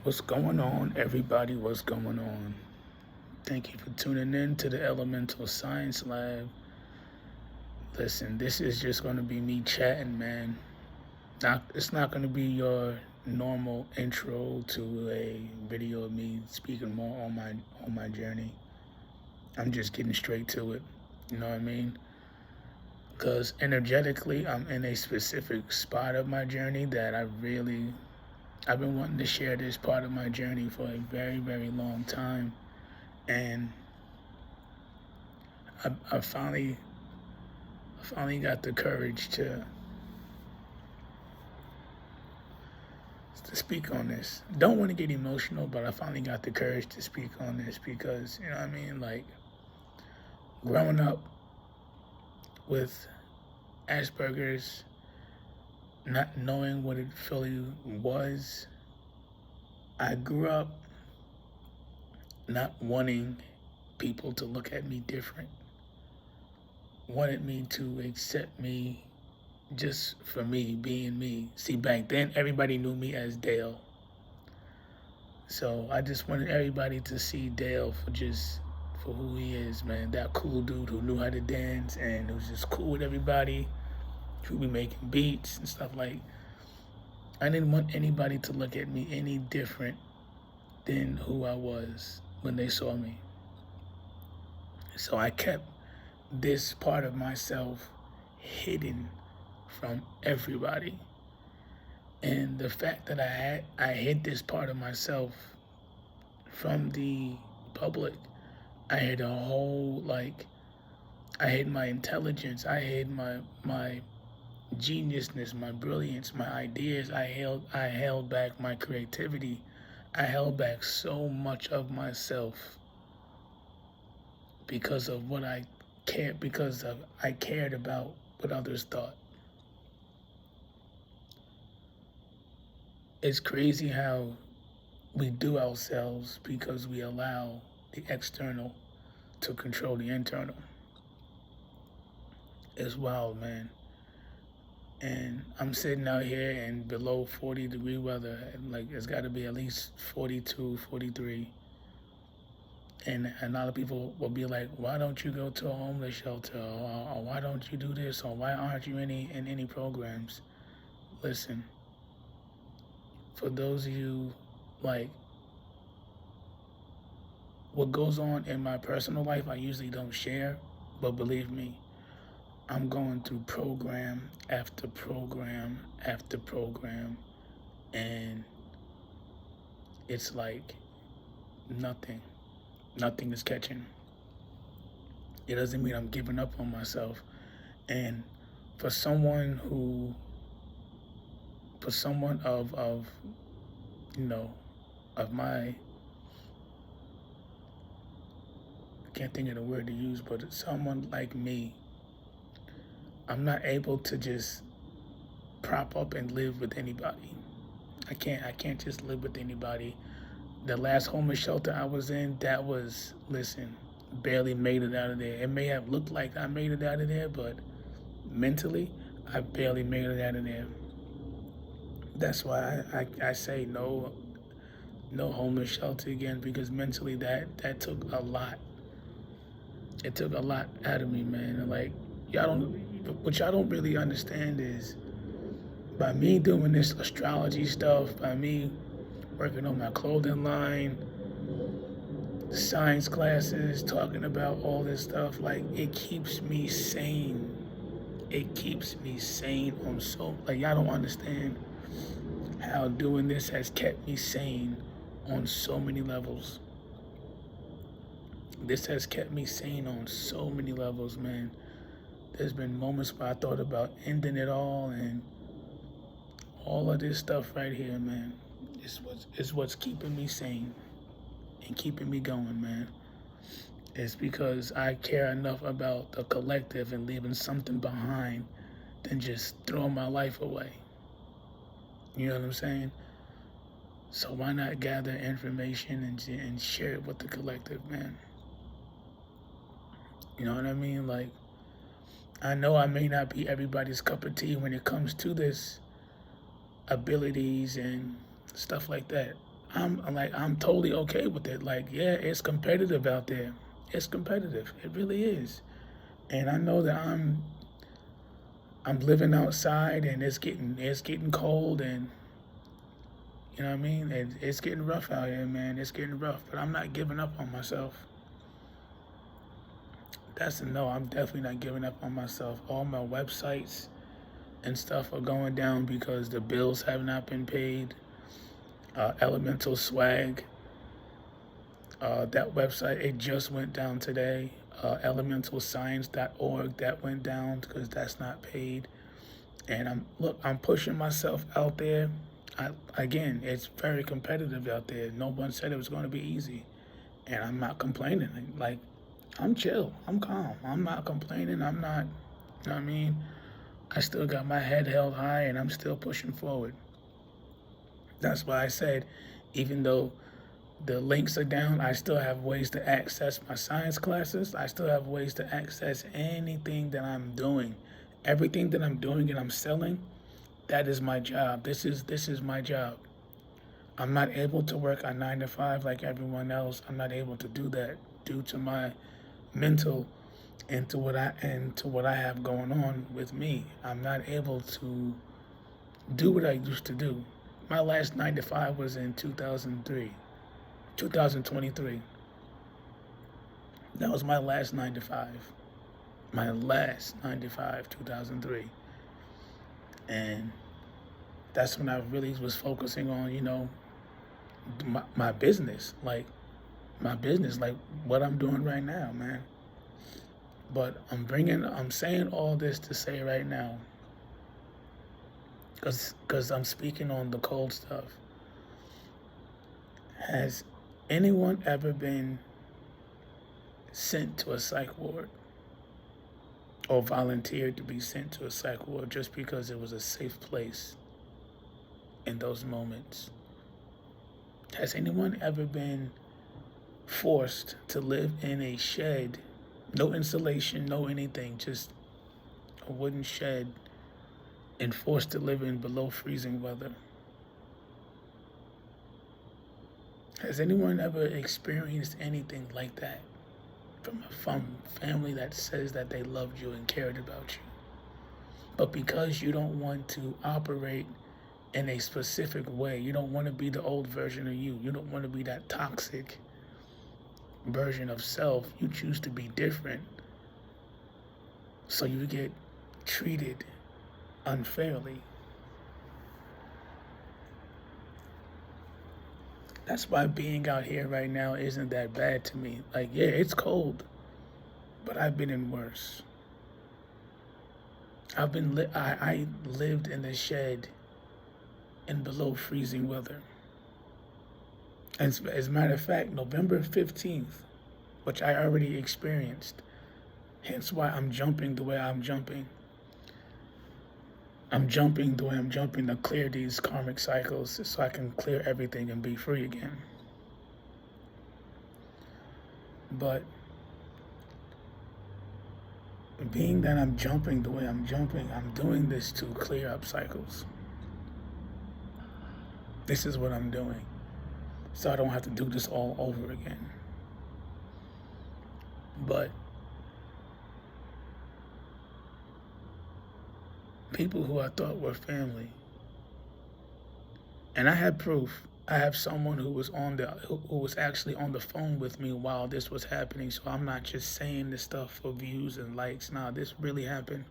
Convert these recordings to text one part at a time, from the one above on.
What's going on, everybody? What's going on? Thank you for tuning in to the Elemental Science Lab. Listen, this is just going to be me chatting, man. It's not going to be your normal intro to a video of me speaking more on my journey. I'm just getting straight to it. You know what I mean? Because energetically, I'm in a specific spot of my journey that I've been wanting to share this part of my journey for a very, very long time. And I finally got the courage to speak on this. Don't want to get emotional, but I finally got the courage to speak on this because, you know what I mean? Like, growing up with Asperger's, not knowing what it fully was, I grew up not wanting people to look at me different, wanted me to accept me just for me, being me. See, back then, everybody knew me as Dale. So I just wanted everybody to see Dale for who he is, man. That cool dude who knew how to dance and who was just cool with everybody, who be making beats and stuff like. I didn't want anybody to look at me any different than who I was when they saw me. So I kept this part of myself hidden from everybody. And the fact that I hid this part of myself from the public, I hid I hid my intelligence, I hid my geniusness, my brilliance, my ideas. I held back my creativity. I held back so much of myself because of what I cared about what others thought. It's crazy how we do ourselves because we allow the external to control the internal. It's wild, man. And I'm sitting out here in below 40-degree weather. Like, it's got to be at least 42, 43. And a lot of people will be like, why don't you go to a homeless shelter? Or why don't you do this? Or why aren't you in any programs? Listen, for those of you, like, what goes on in my personal life, I usually don't share. But believe me, I'm going through program after program after program, and it's like nothing is catching. It doesn't mean I'm giving up on myself. And for someone of you know, of my, I can't think of the word to use, but someone like me, I'm not able to just prop up and live with anybody. I can't just live with anybody. The last homeless shelter I was in, barely made it out of there. It may have looked like I made it out of there, but mentally, I barely made it out of there. That's why I say no homeless shelter again, because mentally that took a lot. It took a lot out of me, man. Like, what y'all don't really understand is, by me doing this astrology stuff, by me working on my clothing line, science classes, talking about all this stuff, like, it keeps me sane. It keeps me sane on y'all don't understand how doing this has kept me sane on so many levels. This has kept me sane on so many levels, man. There's been moments where I thought about ending it all, and all of this stuff right here, man, is what's keeping me sane and keeping me going, man. It's because I care enough about the collective and leaving something behind than just throwing my life away. You know what I'm saying? So why not gather information and share it with the collective, man? You know what I mean? Like, I know I may not be everybody's cup of tea when it comes to this abilities and stuff like that. I'm totally okay with it. Like, yeah, it's competitive out there. It's competitive. It really is. And I know that I'm living outside and it's getting cold, and you know what I mean? It's getting rough out here, man. It's getting rough, but I'm not giving up on myself. That's a no. I'm definitely not giving up on myself. All my websites and stuff are going down because the bills have not been paid. Elemental Swag, that website, it just went down today. Elementalscience.org, that went down because that's not paid. And I'm pushing myself out there. Again, it's very competitive out there. No one said it was going to be easy, and I'm not complaining. Like, I'm chill. I'm calm. I'm not complaining. I'm not. You know what I mean? I still got my head held high, and I'm still pushing forward. That's why I said, even though the links are down, I still have ways to access my science classes. I still have ways to access anything that I'm doing. Everything that I'm doing and I'm selling, that is my job. This is my job. I'm not able to work a 9 to 5 like everyone else. I'm not able to do that due to my mental and to what I have going on with me. I'm not able to do what I used to do. My last 9 to 5 was in 2023. That was my last 9 to 5. My last 9 to 5, 2003. And that's when I really was focusing on, my business, like what I'm doing right now, man. But I'm saying all this to say right now, because I'm speaking on the cold stuff. Has anyone ever been sent to a psych ward or volunteered to be sent to a psych ward just because it was a safe place in those moments? Has anyone ever been forced to live in a shed, no insulation, no anything, just a wooden shed, and forced to live in below freezing weather? Has anyone ever experienced anything like that from family that says that they loved you and cared about you? But because you don't want to operate in a specific way, you don't want to be the old version of you, you don't want to be that toxic version of self, you choose to be different. So you get treated unfairly. That's why being out here right now isn't that bad to me. Like, yeah, it's cold, but I've been in worse. I lived in the shed in below freezing weather. As a matter of fact, November 15th, which I already experienced, hence why I'm jumping the way I'm jumping. I'm jumping the way I'm jumping to clear these karmic cycles so I can clear everything and be free again. But being that I'm jumping the way I'm jumping, I'm doing this to clear up cycles. This is what I'm doing, so I don't have to do this all over again. But people who I thought were family, and I had proof. I have someone who was actually on the phone with me while this was happening, so I'm not just saying this stuff for views and likes. Nah, this really happened.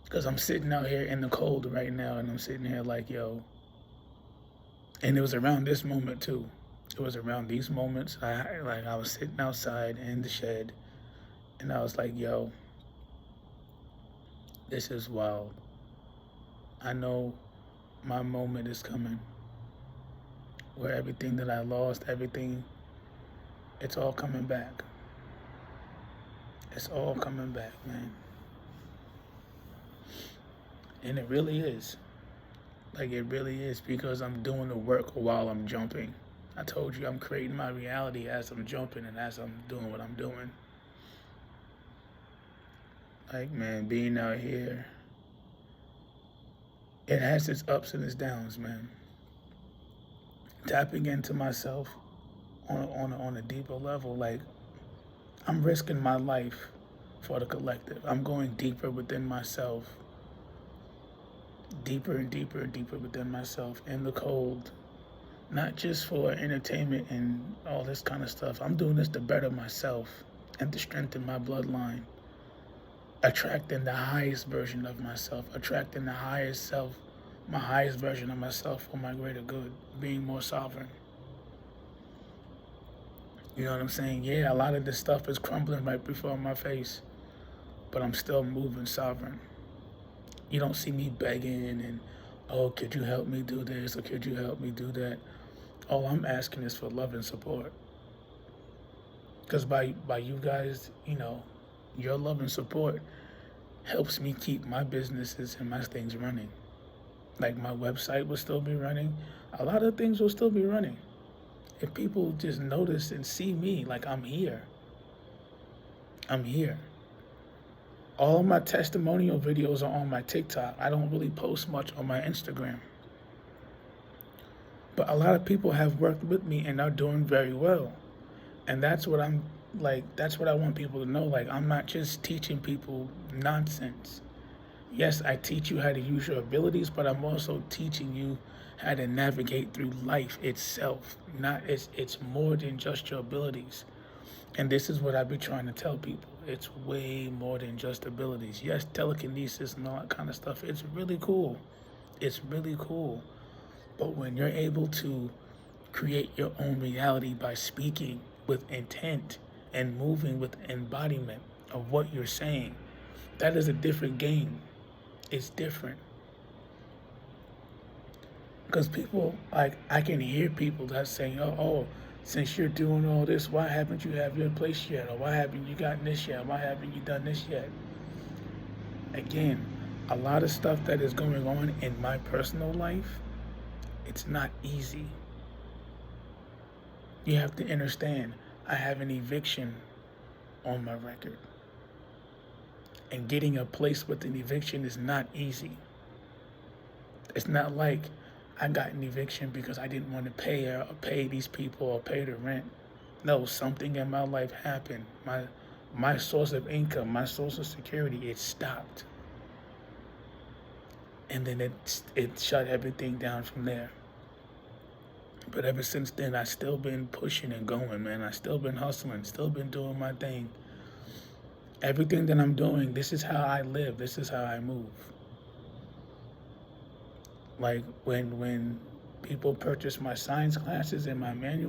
Because I'm sitting out here in the cold right now, and I'm sitting here like, yo. And it was around this moment too. It was around these moments. I was sitting outside in the shed, and I was like, yo, this is wild. I know my moment is coming, where everything that I lost, it's all coming back. It's all coming back, man. And it really is. Like, it really is, because I'm doing the work while I'm jumping. I told you I'm creating my reality as I'm jumping and as I'm doing what I'm doing. Like, man, being out here, it has its ups and its downs, man. tapping into myself on a deeper level. Like, I'm risking my life for the collective. I'm going deeper within myself, deeper and deeper and deeper within myself, in the cold. Not just for entertainment and all this kind of stuff. I'm doing this to better myself and to strengthen my bloodline. Attracting the highest version of myself, attracting the highest self, my highest version of myself for my greater good, being more sovereign. You know what I'm saying? Yeah, a lot of this stuff is crumbling right before my face, but I'm still moving sovereign. You don't see me begging and, oh, could you help me do this, or could you help me do that? All I'm asking is for love and support. Because by you guys, your love and support helps me keep my businesses and my things running. Like, my website will still be running. A lot of things will still be running. If people just notice and see me, like, I'm here. I'm here. All of my testimonial videos are on my TikTok. I don't really post much on my Instagram. But a lot of people have worked with me and are doing very well. And that's what that's what I want people to know. Like, I'm not just teaching people nonsense. Yes, I teach you how to use your abilities, but I'm also teaching you how to navigate through life itself. It's more than just your abilities. And this is what I be trying to tell people. It's way more than just abilities. Yes, telekinesis and all that kind of stuff, it's really cool. It's really cool. But when you're able to create your own reality by speaking with intent and moving with embodiment of what you're saying, that is a different game. It's different. Because people, like, I can hear people that's saying, oh, since you're doing all this, why haven't you have your place yet? Or why haven't you gotten this yet? Why haven't you done this yet? Again, a lot of stuff that is going on in my personal life, it's not easy. You have to understand, I have an eviction on my record. And getting a place with an eviction is not easy. It's not like I got an eviction because I didn't want to pay these people or pay the rent. No, something in my life happened. My source of income, my source of security, it stopped. And then it shut everything down from there. But ever since then, I've still been pushing and going, man. I've still been hustling, still been doing my thing. Everything that I'm doing, this is how I live. This is how I move. Like, when people purchase my science classes and my manuals,